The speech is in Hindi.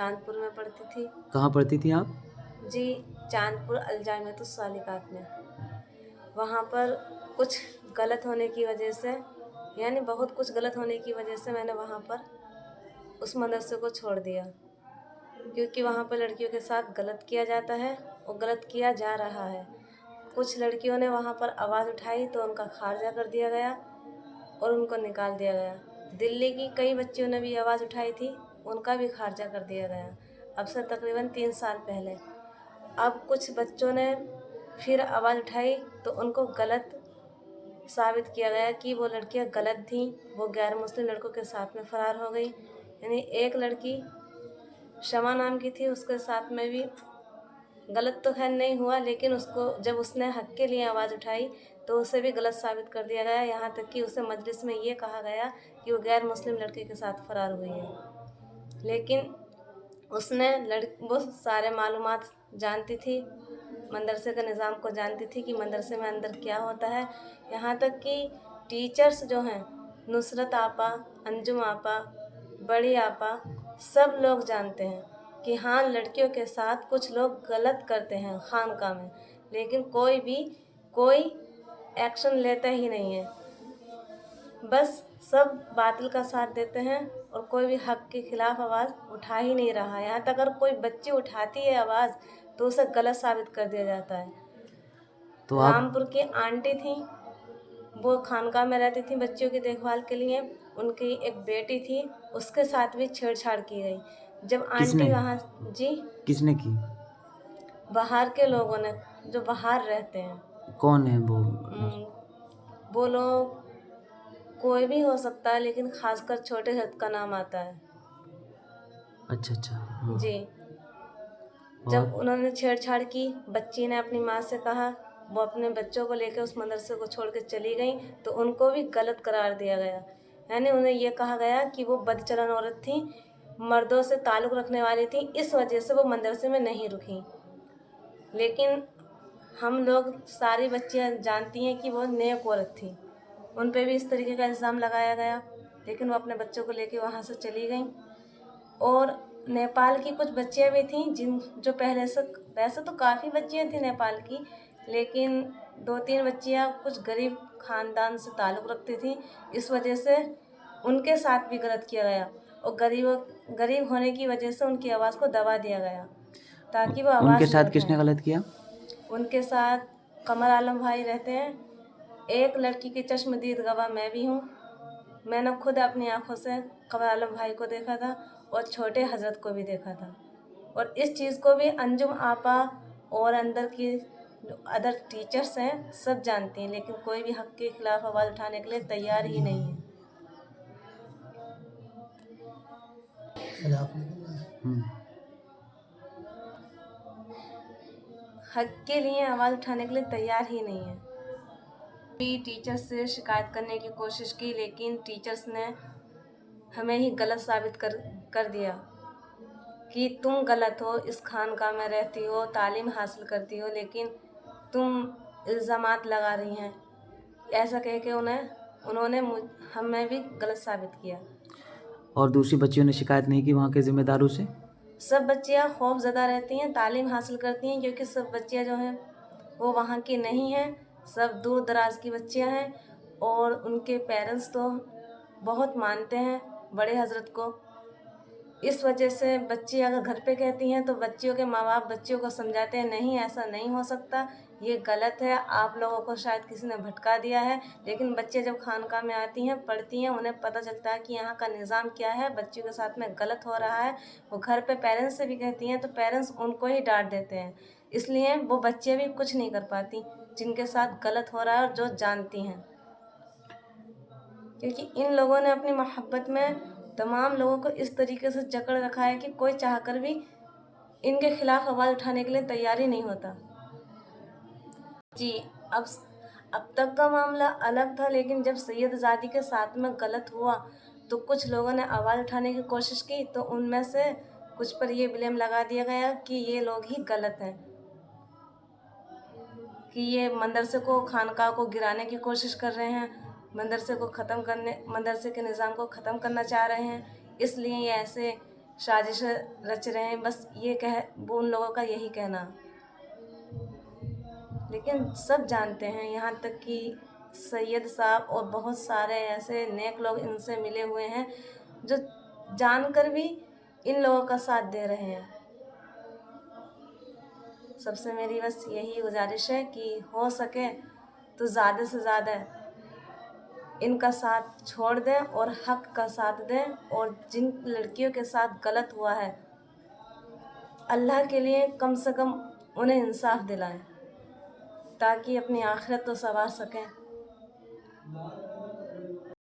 चांदपुर में पढ़ती थी। कहाँ पढ़ती थी आप? जी, चांदपुर अलजामियतुस सालिकात में। वहाँ पर कुछ गलत होने की वजह से, यानी बहुत कुछ गलत होने की वजह से मैंने वहाँ पर उस मदरसे को छोड़ दिया, क्योंकि वहाँ पर लड़कियों के साथ गलत किया जाता है और गलत किया जा रहा है। कुछ लड़कियों ने वहाँ पर आवाज़ उठाई तो उनका खारिजा कर दिया गया और उनको निकाल दिया गया। दिल्ली की कई बच्चियों ने भी आवाज़ उठाई थी, उनका भी खारिजा कर दिया गया, अब से तकरीबन 3 साल पहले। अब कुछ बच्चों ने फिर आवाज़ उठाई तो उनको गलत साबित किया गया कि वो लड़कियां गलत थीं, वो गैर मुस्लिम लड़कों के साथ में फ़रार हो गई। यानी एक लड़की शमा नाम की थी, उसके साथ में भी गलत तो खैर नहीं हुआ, लेकिन उसको जब उसने हक के लिए आवाज़ उठाई तो उसे भी गलत साबित कर दिया गया। यहाँ तक कि उसे मजलिस में ये कहा गया कि वो गैर मुस्लिम लड़के के साथ फ़रार हुई है, लेकिन उसने वो सारे मालूमात जानती थी, मदरसे के निज़ाम को जानती थी कि मदरसे में अंदर क्या होता है। यहाँ तक कि टीचर्स जो हैं, नुसरत आपा, अंजुम आपा, बड़ी आपा, सब लोग जानते हैं कि हाँ, लड़कियों के साथ कुछ लोग गलत करते हैं खानका में, लेकिन कोई एक्शन लेता ही नहीं है। बस सब बातिल का साथ देते हैं और कोई भी हक के खिलाफ आवाज़ उठा ही नहीं रहा है। यहाँ तक अगर कोई बच्ची उठाती है आवाज़ तो उसे गलत साबित कर दिया जाता है। तो आप रामपुर की आंटी थी, वो खानका में रहती थी बच्चियों की देखभाल के लिए, उनकी एक बेटी थी, उसके साथ भी छेड़छाड़ की गई। जब किसने आंटी वहाँ, जी, किसने की? बाहर के लोगों ने, जो बाहर रहते हैं। कौन है वो? वो लोग कोई भी हो सकता है, लेकिन खासकर छोटे हद का नाम आता है। अच्छा अच्छा, हाँ। जी, जब उन्होंने छेड़छाड़ की, बच्ची ने अपनी माँ से कहा, वो अपने बच्चों को लेकर उस मदरसे को छोड़ कर चली गई, तो उनको भी गलत करार दिया गया। यानी उन्हें ये कहा गया कि वो बदचलन औरत थी, मर्दों से ताल्लुक़ रखने वाली थी, इस वजह से वो मदरसे में नहीं रुकी। लेकिन हम लोग सारी बच्चियाँ जानती हैं कि वो नेक औरत थी, उन पे भी इस तरीके का इल्ज़ाम लगाया गया, लेकिन वो अपने बच्चों को लेके वहाँ से चली गईं। और नेपाल की कुछ बच्चियाँ भी थीं जो पहले से, वैसे तो काफ़ी बच्चियाँ थीं नेपाल की, लेकिन 2-3 बच्चियाँ कुछ गरीब ख़ानदान से ताल्लुक़ रखती थीं, इस वजह से उनके साथ भी गलत किया गया और गरीब होने की वजह से उनकी आवाज़ को दबा दिया गया ताकि वो उनके आवाज़ साथ न किसने उठाएं। गलत किया? उनके साथ कमर आलम भाई रहते हैं। एक लड़की की चश्मदीद गवाह मैं भी हूँ। मैंने खुद अपनी आँखों से कमर आलम भाई को देखा था और छोटे हजरत को भी देखा था, और इस चीज़ को भी अंजुम आपा और अंदर की जो अदर टीचर्स हैं सब जानती हैं, लेकिन कोई भी हक के खिलाफ आवाज़ उठाने के लिए तैयार ही नहीं है। हक के लिए आवाज़ उठाने के लिए तैयार ही नहीं है। भी टीचर्स से शिकायत करने की कोशिश की, लेकिन टीचर्स ने हमें ही गलत साबित कर दिया कि तुम गलत हो, इस खानका में रहती हो, तालीम हासिल करती हो, लेकिन तुम इल्ज़ामात लगा रही हैं। ऐसा कह के उन्होंने हमें भी गलत साबित किया। और दूसरी बच्चियों ने शिकायत नहीं की वहाँ के ज़िम्मेदारों से? सब बच्चियाँ खौफज़दा रहती हैं, तालीम हासिल करती हैं, क्योंकि सब बच्चियाँ जो हैं वो वहाँ की नहीं हैं, सब दूर दराज की बच्चियाँ हैं और उनके पेरेंट्स तो बहुत मानते हैं बड़े हजरत को। इस वजह से बच्ची अगर घर पे कहती हैं तो बच्चियों के माँ बाप बच्चियों को समझाते हैं, नहीं ऐसा नहीं हो सकता, ये गलत है, आप लोगों को शायद किसी ने भटका दिया है। लेकिन बच्चे जब खानका में आती हैं, पढ़ती हैं, उन्हें पता चलता है कि यहाँ का निज़ाम क्या है, बच्चियों के साथ में गलत हो रहा है। वो घर पे पेरेंट्स से भी कहती हैं तो पेरेंट्स उनको ही डांट देते हैं, इसलिए वो बच्चियाँ भी कुछ नहीं कर पाती जिनके साथ गलत हो रहा है और जो जानती हैं, क्योंकि इन लोगों ने अपनी मोहब्बत में तमाम लोगों को इस तरीके से जकड़ रखा है कि कोई चाहकर भी इनके खिलाफ आवाज़ उठाने के लिए तैयार ही नहीं होता। जी, अब तक का मामला अलग था, लेकिन जब सैयदज़ादी के साथ में गलत हुआ तो कुछ लोगों ने आवाज़ उठाने की कोशिश की, तो उनमें से कुछ पर ये ब्लेम लगा दिया गया कि ये लोग ही गलत हैं, कि ये मदरसे को, खानकाह को गिराने की कोशिश कर रहे हैं, मदरसे के निज़ाम को ख़त्म करना चाह रहे हैं, इसलिए ये ऐसे साजिश रच रहे हैं, बस ये कह वो उन लोगों का यही कहना। लेकिन सब जानते हैं, यहाँ तक कि सैयद साहब और बहुत सारे ऐसे नेक लोग इनसे मिले हुए हैं जो जानकर भी इन लोगों का साथ दे रहे हैं। सबसे मेरी बस यही गुजारिश है कि हो सके तो ज़्यादा से ज़्यादा इनका साथ छोड़ दें और हक का साथ दें, और जिन लड़कियों के साथ गलत हुआ है अल्लाह के लिए कम से कम उन्हें इंसाफ दिलाएं ताकि अपनी आखिरत तो संवार सकें।